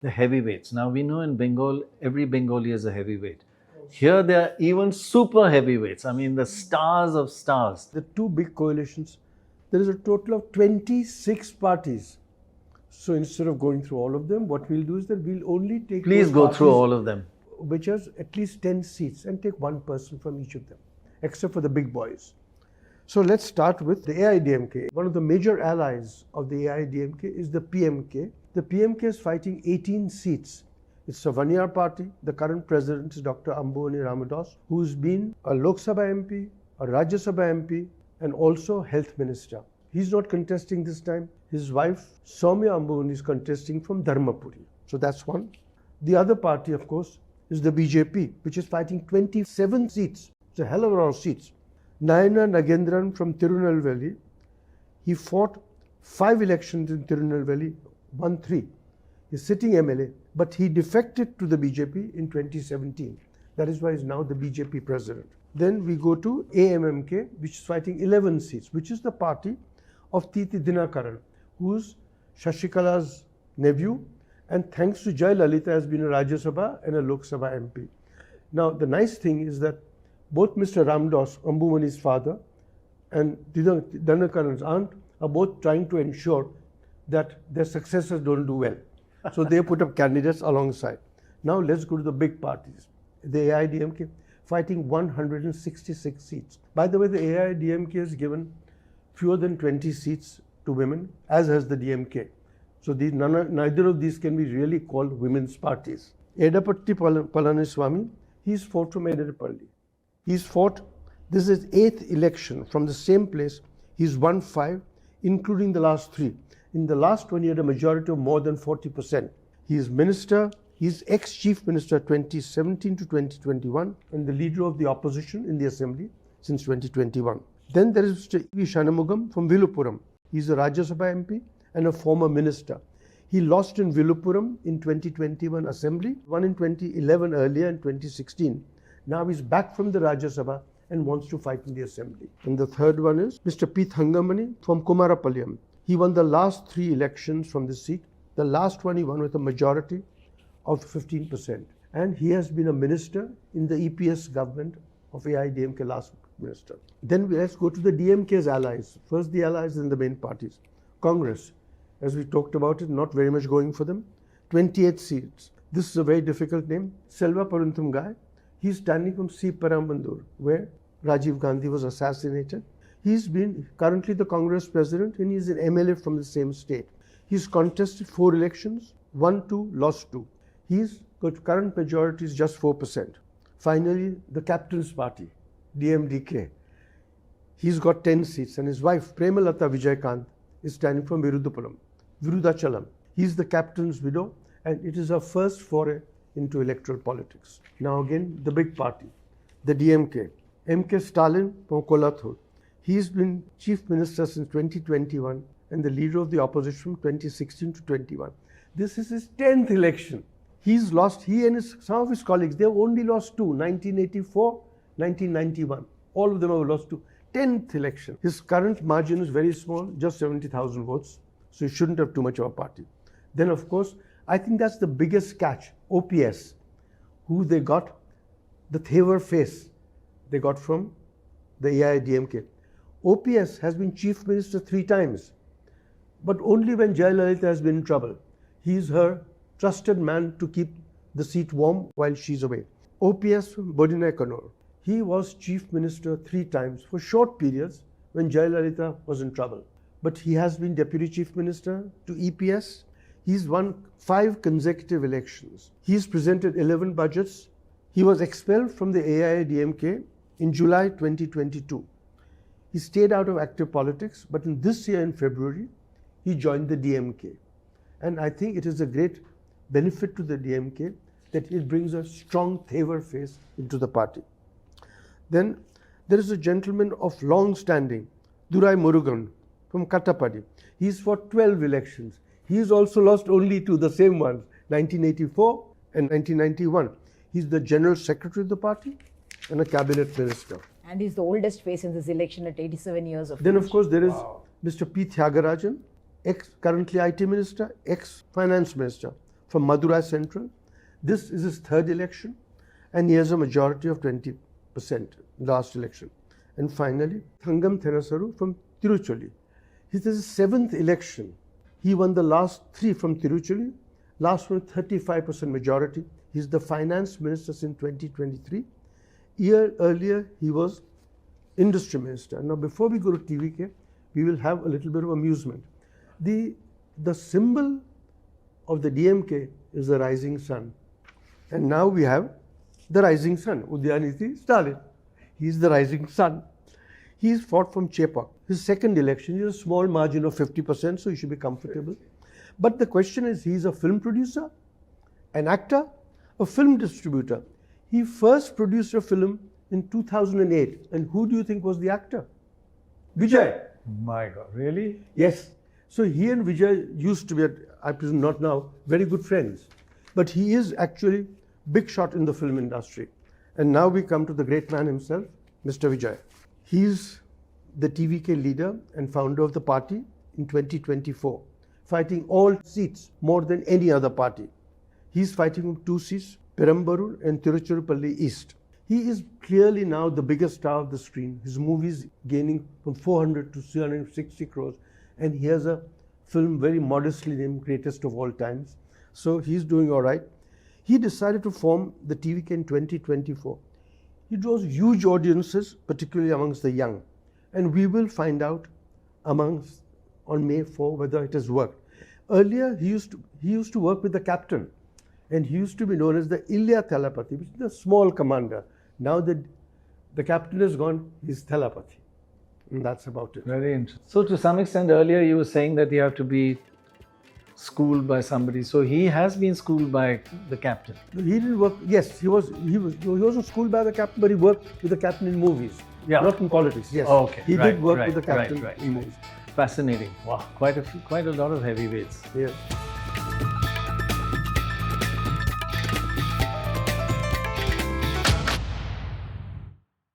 The heavyweights. Now we know in Bengal, every Bengali is a heavyweight. Here they are even super heavyweights. I mean, the stars of stars. The two big coalitions, there is a total of 26 parties. So instead of going through all of them, what we'll do is that we'll only take. Please go through all of them. Which has at least 10 seats, and take one person from each of them, except for the big boys. So let's start with the AIDMK. One of the major allies of the AIDMK is the PMK. The PMK is fighting 18 seats. It's a one-year party. The current president is Dr. Ambuvani Ramadas, who's been a Lok Sabha MP, a Rajya Sabha MP, and also health minister. He's not contesting this time. His wife, Soumya Ambuvani, is contesting from Dharmapuri. So that's one. The other party, of course, is the BJP, which is fighting 27 seats. It's a hell of a lot of seats. Nayana Nagendran from Tirunelveli, he fought 5 elections in Tirunelveli, won 3. He's sitting MLA, but he defected to the BJP in 2017. That is why he's now the BJP president. Then we go to AIMMK, which is fighting 11 seats, which is the party of Titi Dinakaran, who's Shashikala's nephew, and thanks to Jai Lalita has been a Rajya Sabha and a Lok Sabha MP. Now, the nice thing is that both Mr. Ramdas, Ambuvani's father, and Dinakaran's aunt are both trying to ensure that their successors don't do well. So they put up candidates alongside. Now let's go to the big parties. The AIDMK fighting 166 seats. By the way, the AIDMK has given fewer than 20 seats to women, as has the DMK. So neither of these can be really called women's parties. Edappadi Palaniswami, he's fought from Edappadi. He's fought, this is 8th election from the same place. He's won 5, including the last 3. In the last one, he had a majority of more than 40%. He is minister, he's ex-chief minister 2017 to 2021, and the leader of the opposition in the assembly since 2021. Then there is Mr. E.V. Shanmugam from Viluppuram. He's a Rajya Sabha MP and a former minister. He lost in Viluppuram in 2021 assembly, won in 2011 earlier in 2016. Now he's back from the Rajya Sabha and wants to fight in the assembly. And the third one is Mr. P. Thangamani from Kumarapalayam. He won the last 3 elections from this seat. The last one he won with a majority of 15%. And he has been a minister in the EPS government of AIDMK, last minister. Then let's go to the DMK's allies. First the allies and the main parties. Congress, as we talked about it, not very much going for them. 28 seats. This is a very difficult name. Selva Parunthumgai. He's standing from C. Parambandur, where Rajiv Gandhi was assassinated. He's been currently the Congress president, and he's an MLA from the same state. He's contested 4 elections, won 2, lost 2. He's got current majority is just 4%. Finally, the Captain's Party, DMDK. He's got 10 seats, and his wife, Premalata Vijay is standing from Virudachalam. He's the captain's widow, and it is her first foray into electoral politics. Now again, the big party, the DMK. MK Stalin from Kolathur. He's been chief minister since 2021 and the leader of the opposition from 2016 to 21. This is his 10th election. He's lost, he and some of his colleagues, they've only lost 2, 1984, 1991. All of them have lost 2. 10th election. His current margin is very small, just 70,000 votes. So he shouldn't have too much of a party. Then of course, I think that's the biggest catch, OPS, who they got, the Thaver face they got from the AIDMK. OPS has been chief minister 3 times, but only when Jayalalitha has been in trouble. He's her trusted man to keep the seat warm while she's away. OPS from Bodinaikanur. He was chief minister 3 times for short periods when Jayalalitha was in trouble. But he has been deputy chief minister to EPS. He's won 5 consecutive elections. He's presented 11 budgets. He was expelled from the AIADMK in July 2022. He stayed out of active politics, but in this year in February, he joined the DMK. And I think it is a great benefit to the DMK that it brings a strong Thaver face into the party. Then there is a gentleman of long standing, Durai Murugan from Kattapadi. He's fought 12 elections. He's also lost only 2, the same ones, 1984 and 1991. He's the general secretary of the party and a cabinet minister. And he's the oldest face in this election at 87 years of age. Then of course there is Mr. P. Thiagarajan, currently IT minister, ex-finance minister from Madurai Central. This is his third election, and he has a majority of 20% last election. And finally, Thangam Thennarasu from Tirucholi. This is his seventh election. He won the last three from Tirucholi, last one 35% majority. He's the finance minister since 2023. Year earlier, he was industry minister. Now, before we go to TVK, we will have a little bit of amusement. The symbol of the DMK is the rising sun. And now we have the rising sun, Udhayanidhi Stalin. He is the rising sun. He is fought from Chepak. His second election, he has a small margin of 50%, so he should be comfortable. But the question is, he is a film producer, an actor, a film distributor. He first produced a film in 2008. And who do you think was the actor? Vijay. My God, really? Yes. So he and Vijay used to be, I presume not now, very good friends. But he is actually big shot in the film industry. And now we come to the great man himself, Mr. Vijay. He's the TVK leader and founder of the party in 2024, fighting all seats more than any other party. He's fighting for 2 seats, Perambalur and Tiruchirappalli East. He is clearly now the biggest star of the screen. His movies gaining from 400 to 360 crores. And he has a film very modestly named Greatest of All Times. So he's doing all right. He decided to form the TVK in 2024. He draws huge audiences, particularly amongst the young. And we will find out on May 4 whether it has worked. Earlier, he used to work with the captain. And he used to be known as the Ilya Thalapathy, which is the small commander. Now that the captain is gone, he's Thalapathy. And that's about it. Very interesting. So to some extent, earlier you were saying that you have to be schooled by somebody. So he has been schooled by the captain. He didn't work. Yes, he wasn't schooled by the captain, but he worked with the captain in movies. Yeah. Not in politics. Yes. Oh, okay. He did work with the captain right. in movies. Fascinating. Wow. Quite a lot of heavyweights. Yes.